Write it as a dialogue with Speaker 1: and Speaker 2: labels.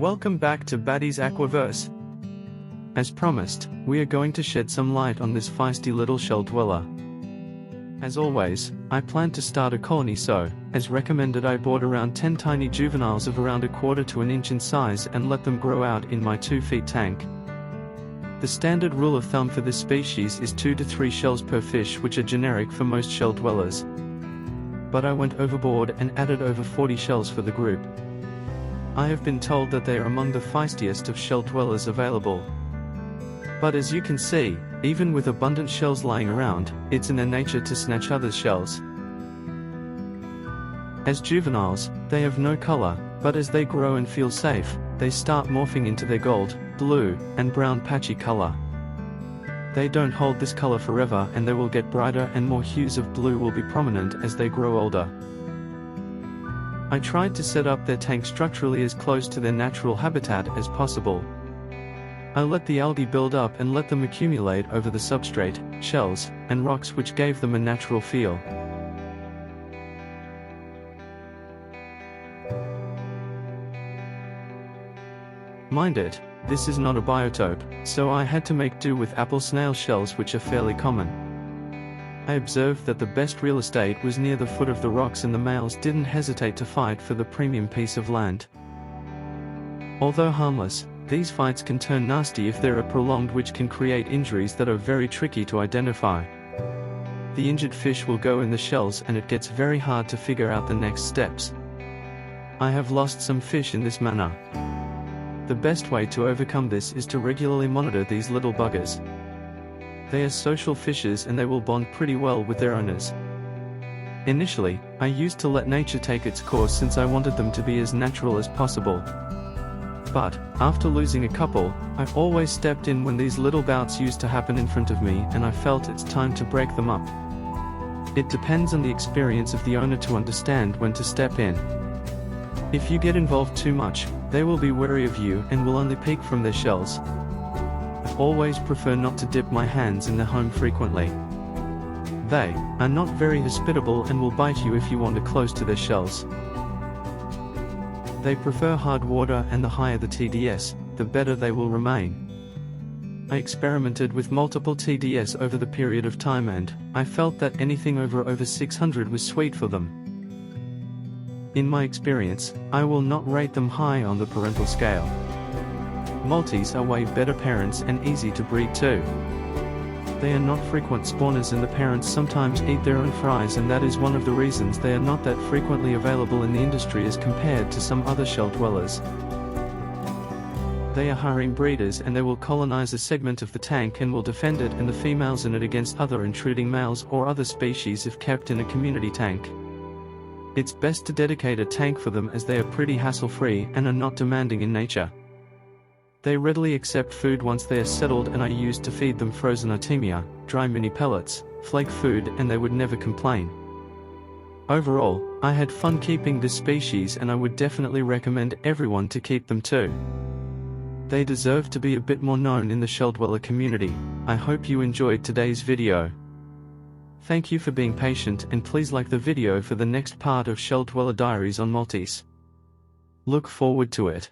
Speaker 1: Welcome back to Baddies Aquaverse. As promised, we are going to shed some light on this feisty little shell dweller. As always, I plan to start a colony, so, as recommended, I bought around 10 tiny juveniles of around 1/4 to an inch in size and let them grow out in my 2-feet tank. The standard rule of thumb for this species is 2 to 3 shells per fish, which are generic for most shell dwellers. But I went overboard and added over 40 shells for the group. I have been told that they are among the feistiest of shell dwellers available. But as you can see, even with abundant shells lying around, it's in their nature to snatch others' shells. As juveniles, they have no color, but as they grow and feel safe, they start morphing into their gold, blue, and brown patchy color. They don't hold this color forever, and they will get brighter and more hues of blue will be prominent as they grow older. I tried to set up their tank structurally as close to their natural habitat as possible. I let the algae build up and let them accumulate over the substrate, shells, and rocks, which gave them a natural feel. Mind it, this is not a biotope, so I had to make do with apple snail shells, which are fairly common. I observed that the best real estate was near the foot of the rocks, and the males didn't hesitate to fight for the premium piece of land. Although harmless, these fights can turn nasty if they are prolonged, which can create injuries that are very tricky to identify. The injured fish will go in the shells and it gets very hard to figure out the next steps. I have lost some fish in this manner. The best way to overcome this is to regularly monitor these little buggers. They are social fishes and they will bond pretty well with their owners. Initially, I used to let nature take its course since I wanted them to be as natural as possible. But, after losing a couple, I've always stepped in when these little bouts used to happen in front of me, and I felt it's time to break them up. It depends on the experience of the owner to understand when to step in. If you get involved too much, they will be wary of you and will only peek from their shells. I always prefer not to dip my hands in their home frequently. They are not very hospitable and will bite you if you wander close to their shells. They prefer hard water, and the higher the TDS, the better they will remain. I experimented with multiple TDS over the period of time, and I felt that anything over 600 was sweet for them. In my experience, I will not rate them high on the parental scale. Maltese are way better parents and easy to breed too. They are not frequent spawners, and the parents sometimes eat their own fries, and that is one of the reasons they are not that frequently available in the industry as compared to some other shell dwellers. They are harem breeders, and they will colonize a segment of the tank and will defend it and the females in it against other intruding males or other species if kept in a community tank. It's best to dedicate a tank for them, as they are pretty hassle-free and are not demanding in nature. They readily accept food once they are settled, and I used to feed them frozen artemia, dry mini pellets, flake food, and they would never complain. Overall, I had fun keeping this species, and I would definitely recommend everyone to keep them too. They deserve to be a bit more known in the shell dweller community. I hope you enjoyed today's video. Thank you for being patient, and please like the video for the next part of Shell Dweller Diaries on Maltese. Look forward to it.